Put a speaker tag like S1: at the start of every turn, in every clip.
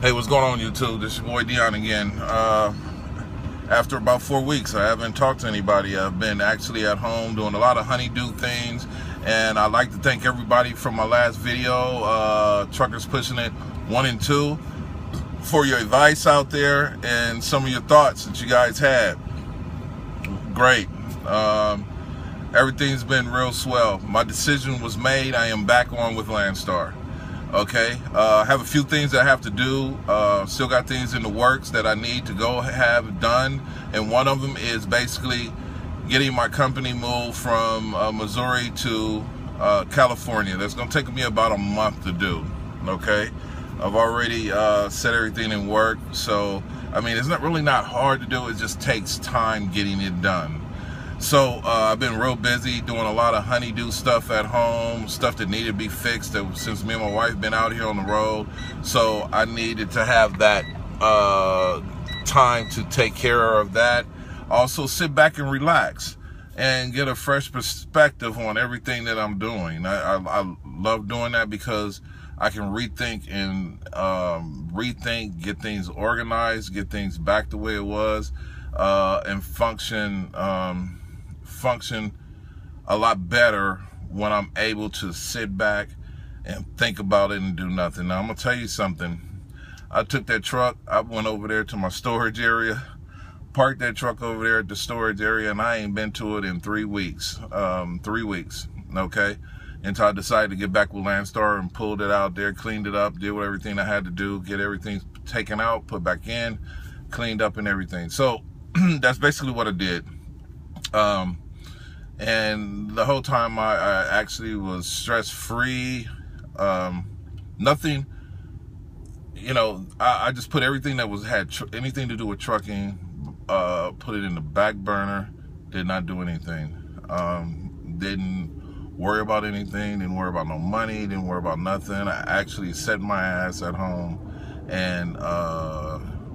S1: Hey, what's going on, YouTube? This is your boy Dion again. After about 4 weeks, I haven't talked to anybody. I've been actually at home doing a lot of honeydew things, and I'd like to thank everybody from my last video, Truckers Pushing It 1 and 2, for your advice out there and some of your thoughts that you guys had. Great. Everything's been real swell. My decision was made. I am back on with Landstar. Okay, I have a few things that I have to do. Still got things in the works that I need to go have done, and one of them is basically getting my company moved from Missouri to California. That's going to take me about a month to do. Okay, I've already set everything in work, so I mean it's not hard to do. It just takes time getting it done. So I've been real busy doing a lot of honeydew stuff at home, stuff that needed to be fixed since me and my wife been out here on the road. So I needed to have that time to take care of that. Also sit back and relax and get a fresh perspective on everything that I'm doing. I love doing that because I can rethink and get things organized, get things back the way it was, and function a lot better when I'm able to sit back and think about it and do nothing. Now I'm gonna tell you something. I took that truck, I went over there to my storage area, parked that truck over there at the storage area, and I ain't been to it in 3 weeks. 3 weeks, okay? Until I decided to get back with Landstar and pulled it out there, cleaned it up, did everything I had to do, get everything taken out, put back in, cleaned up and everything. So that's basically what I did. And the whole time I actually was stress-free, nothing, you know, I just put everything that had anything to do with trucking, put it in the back burner, did not do anything, didn't worry about anything, didn't worry about no money, didn't worry about nothing. I actually set my ass at home and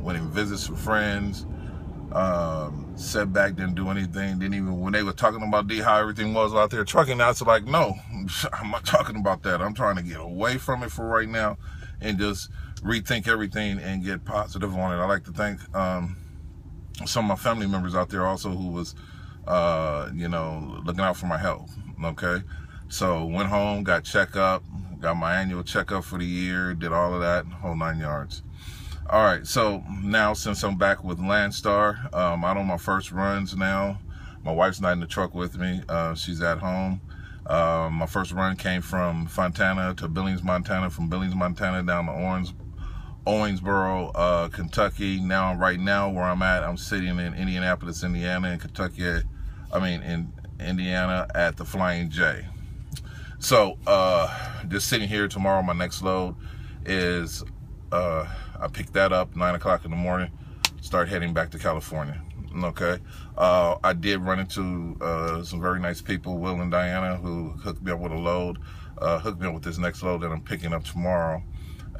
S1: went and visited some friends, sat back, didn't do anything, didn't even, when they were talking about how everything was out there trucking, I was like, no, I'm not talking about that. I'm trying to get away from it for right now and just rethink everything and get positive on it. I like to thank some of my family members out there also who was, you know, looking out for my health, okay? So went home, got checked up, got my annual checkup for the year, did all of that, whole 9 yards. All right, so now since I'm back with Landstar, out on my first runs now. My wife's not in the truck with me. She's at home. My first run came from Fontana to Billings, Montana, from Billings, Montana down to Owensboro, Kentucky. Right now where I'm at, I'm sitting in Indianapolis, Indiana, in Kentucky, in Indiana at the Flying J. So just sitting here. Tomorrow my next load is I picked that up 9 o'clock in the morning, start heading back to California. Okay, I did run into some very nice people, Will and Diana, who hooked me up with a load, hooked me up with this next load that I'm picking up tomorrow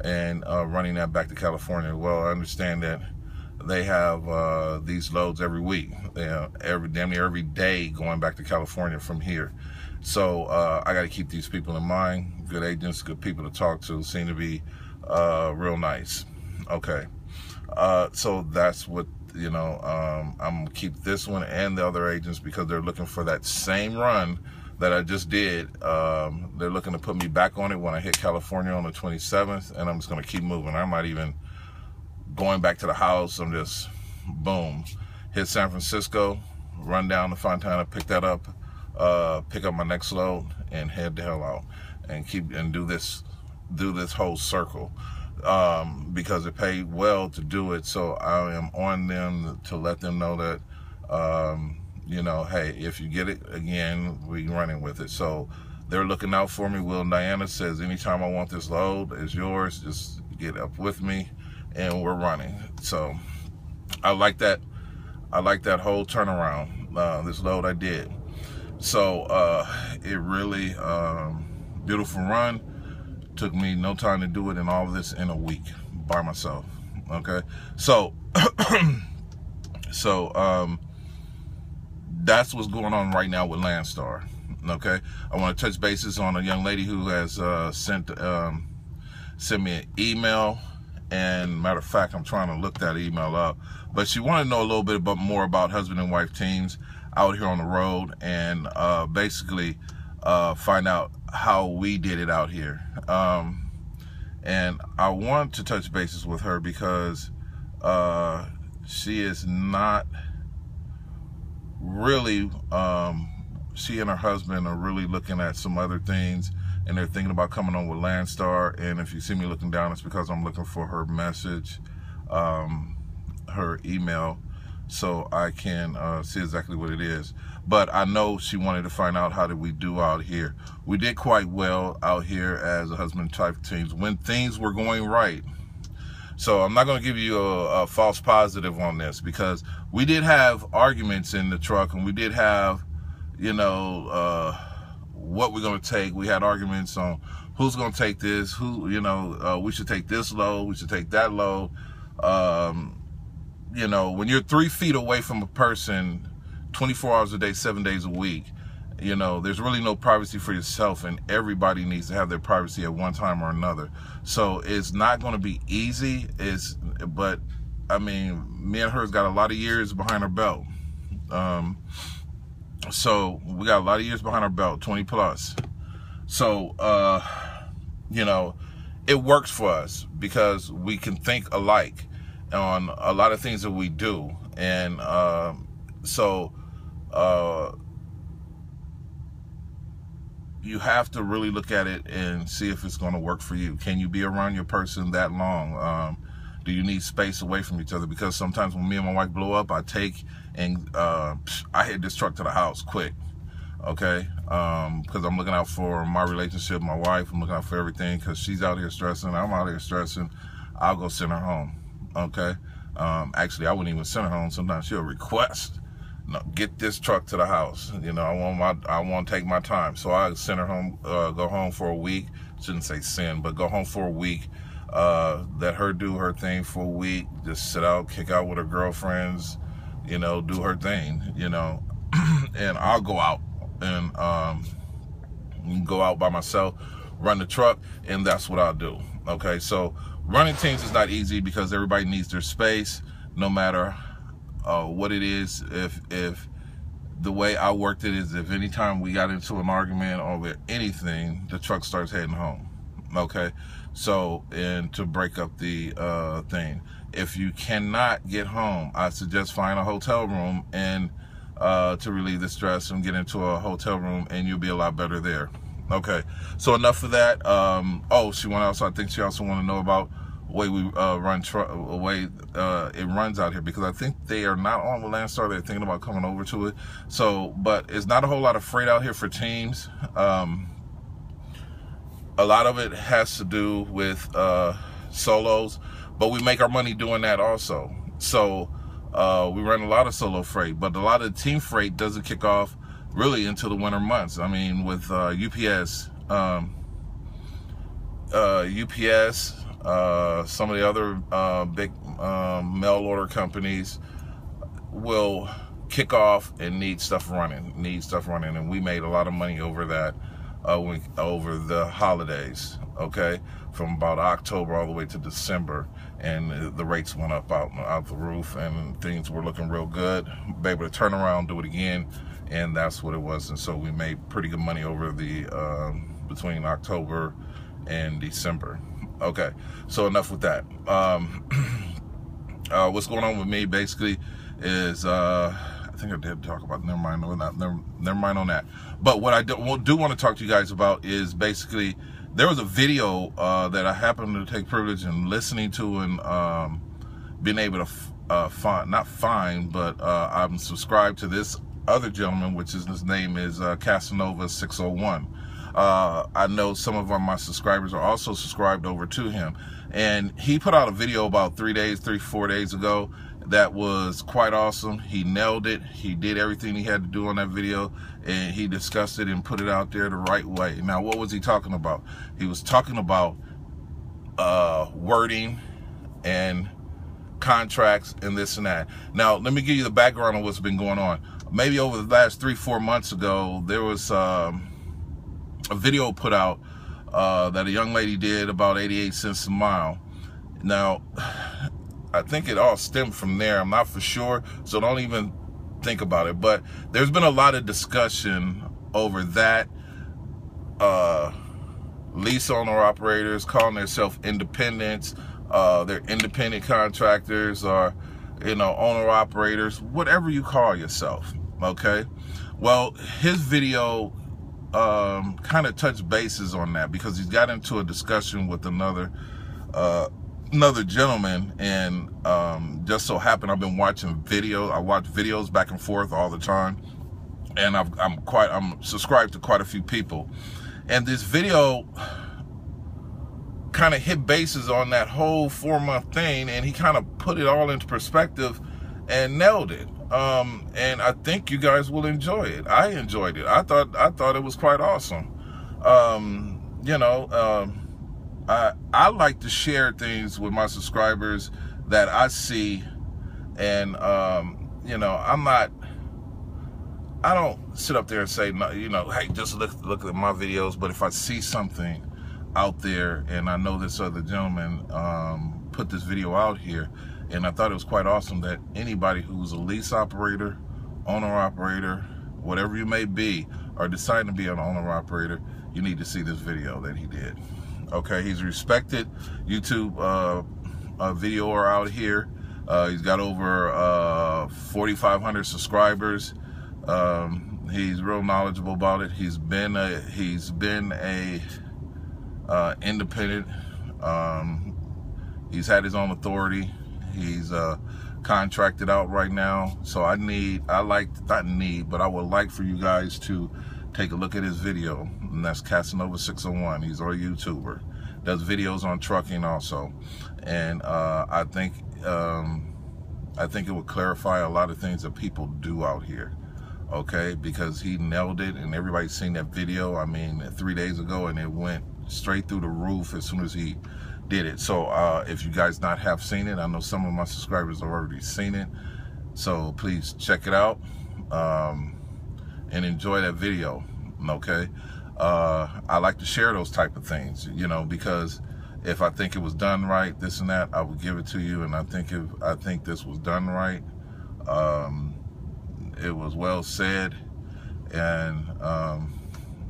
S1: and running that back to California. Well, I understand that they have these loads every week, damn near every day going back to California from here. So I got to keep these people in mind. Good agents, good people to talk to, seem to be real nice. Okay, so that's what, you know, I'm gonna keep this one and the other agents because they're looking for that same run that I just did. They're looking to put me back on it when I hit California on the 27th, and I'm just gonna keep moving. I'm not even going back to the house. I'm just, boom, hit San Francisco, run down to Fontana, pick that up, pick up my next load, and head the hell out and do this whole circle. Because it paid well to do it, so I am on them to let them know that, you know, hey, if you get it again, we running with it. So they're looking out for me. Will and Diana says, anytime I want this load, it's yours. Just get up with me, and we're running. So I like that. I like that whole turnaround. This load I did. So it really beautiful run. Took me no time to do it, and all of this in a week by myself. Okay, so that's what's going on right now with Landstar. Okay, I want to touch bases on a young lady who has sent me an email And matter of fact, I'm trying to look that email up. But she wanted to know a little bit more about husband and wife teams out here on the road, and basically find out how we did it out here. And I want to touch bases with her because she is not really, she and her husband are really looking at some other things, and they're thinking about coming on with Landstar. And if you see me looking down, it's because I'm looking for her message, her email, so I can see exactly what it is. But I know she wanted to find out how did we do out here. We did quite well out here as a husband type teams when things were going right. So I'm not going to give you a false positive on this, because we did have arguments in the truck, and we did have, you know, what we're going to take. We had arguments on who's going to take this, who, you know, we should take this load, we should take that load. You know, when you're 3 feet away from a person 24 hours a day, 7 days a week, you know, there's really no privacy for yourself, and everybody needs to have their privacy at one time or another. So it's not going to be easy, but I mean, me and her's got a lot of years behind our belt. So we got a lot of years behind our belt, 20 plus. So, you know, it works for us because we can think alike on a lot of things that we do. And you have to really look at it and see if it's going to work for you. Can you be around your person that long? Do you need space away from each other? Because sometimes when me and my wife blow up, I take and I hit this truck to the house quick, okay? Because I'm looking out for my relationship, my wife. I'm looking out for everything, because she's out here stressing, I'm out here stressing. I'll go send her home, okay? Actually, I wouldn't even send her home. Sometimes she'll request, no, get this truck to the house. You know, I want to take my time. So I send her home, go home for a week. Shouldn't say send, but go home for a week. Let her do her thing for a week. Just sit out, kick out with her girlfriends, you know, do her thing, you know. And I'll go out and go out by myself, run the truck, and that's what I'll do. Okay, so running teams is not easy because everybody needs their space, no matter what it is. If the way I worked it is, if anytime we got into an argument over anything, the truck starts heading home. Okay, so, and to break up the thing, if you cannot get home, I suggest find a hotel room and to relieve the stress, and get into a hotel room, and you'll be a lot better there. Okay, so enough of that. Oh, she went also, I think she also want to know about the way we run the way it runs out here, because I think they are not on the Landstar. They're thinking about coming over to it. So, but it's not a whole lot of freight out here for teams. A lot of it has to do with solos, but we make our money doing that also. So we run a lot of solo freight, but a lot of the team freight doesn't kick off really until the winter months. I mean, with UPS, some of the other big mail order companies will kick off and need stuff running, and we made a lot of money over that over the holidays, okay, from about October all the way to December, and the rates went up out the roof, and things were looking real good. Be able to turn around, do it again, and that's what it was. And so we made pretty good money over the between October and December. Okay, so enough with that. What's going on with me basically is I think I did talk about, never mind on that. But what I do want to talk to you guys about is basically, there was a video that I happened to take privilege in listening to, and being able to find, but I'm subscribed to this other gentleman, which is, his name is Casanova 601. I know some of my subscribers are also subscribed over to him, and he put out a video about 4 days ago that was quite awesome. He nailed it. He did everything he had to do on that video, and he discussed it and put it out there the right way. Now, what was he talking about? He was talking about wording and contracts and this and that. Now, let me give you the background of what's been going on. Maybe over the last 3-4 months ago, there was a video put out that a young lady did about 88 cents a mile, Now, I think it all stemmed from there. I'm not for sure, so don't even think about it. But there's been a lot of discussion over that. Lease owner operators calling themselves independents, they're independent contractors, or owner operators, whatever you call yourself. Okay, well, his video kind of touched bases on that, because he's got into a discussion with another gentleman, and just so happened I've been watching videos. I watch videos back and forth all the time, and I'm subscribed to quite a few people. And this video kind of hit bases on that whole 4-month thing, and he kind of put it all into perspective and nailed it. And I think you guys will enjoy it. I enjoyed it. I thought it was quite awesome. I like to share things with my subscribers that I see, and I don't sit up there and say, no, hey, just look at my videos. But if I see something out there, and I know this other gentleman put this video out here, and I thought it was quite awesome that anybody who's a lease operator, owner operator, whatever you may be, or deciding to be an owner operator, you need to see this video that he did. Okay, he's a respected YouTube videoer out here. He's got over 4,500 subscribers. He's real knowledgeable about it. He's been a independent. He's had his own authority. He's contracted out right now. So I would like for you guys to take a look at his video, and that's Casanova 601. He's our YouTuber, does videos on trucking also, and I think it would clarify a lot of things that people do out here. Okay, because he nailed it, and everybody's seen that video. I mean, 3 days ago, and it went straight through the roof as soon as he did it. So if you guys have seen it, I know some of my subscribers have already seen it, so please check it out and enjoy that video. Okay, I like to share those type of things, because if I think it was done right, this and that, I would give it to you. And I think this was done right. It was well said, and I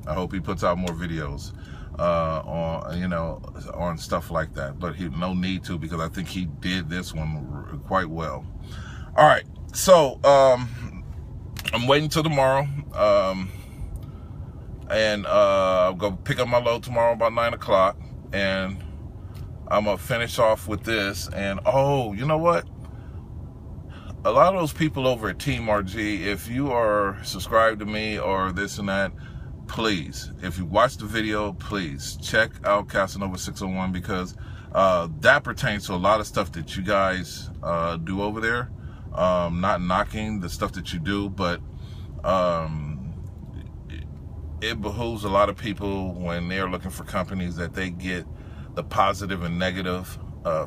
S1: hope he puts out more videos on stuff like that. But no need to, because I think he did this one quite well. All right, so I'm waiting till tomorrow, and I'll go pick up my load tomorrow about 9 o'clock, and I'm gonna finish off with this. And oh, you know what? A lot of those people over at Team RG, if you are subscribed to me or this and that, please, if you watch the video, please check out Casanova 601, because that pertains to a lot of stuff that you guys do over there. Not knocking the stuff that you do, but it behooves a lot of people when they're looking for companies that they get the positive and negative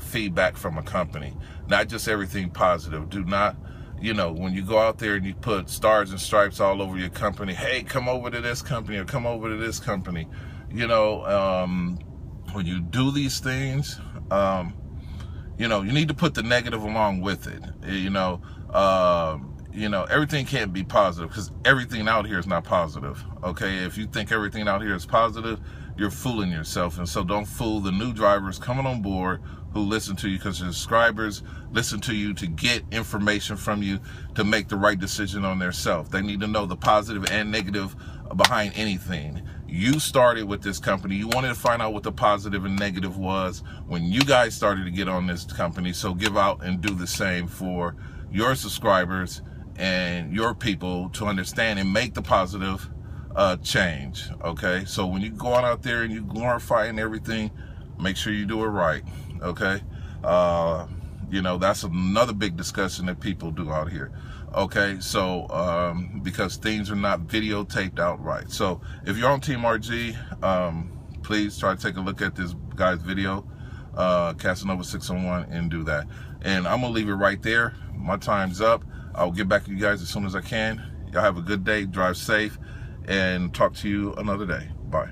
S1: feedback from a company, not just everything positive. Do not, when you go out there and you put stars and stripes all over your company, hey, come over to this company or come over to this company, when you do these things, you need to put the negative along with it. Everything can't be positive, because everything out here is not positive. Okay, if you think everything out here is positive, you're fooling yourself. And so don't fool the new drivers coming on board who listen to you, because your subscribers listen to you to get information from you to make the right decision on themselves. They need to know the positive and negative behind anything. You started with this company. You wanted to find out what the positive and negative was when you guys started to get on this company. So give out and do the same for your subscribers and your people to understand and make the positive change. Okay, so when you go out there and you glorify and everything, make sure you do it right. Okay, that's another big discussion that people do out here. Okay, so because things are not videotaped outright. So if you're on Team RG, please try to take a look at this guy's video, Casanova 601, and do that. And I'm gonna leave it right there. My time's up. I'll get back to you guys as soon as I can. Y'all have a good day, drive safe, and talk to you another day. Bye.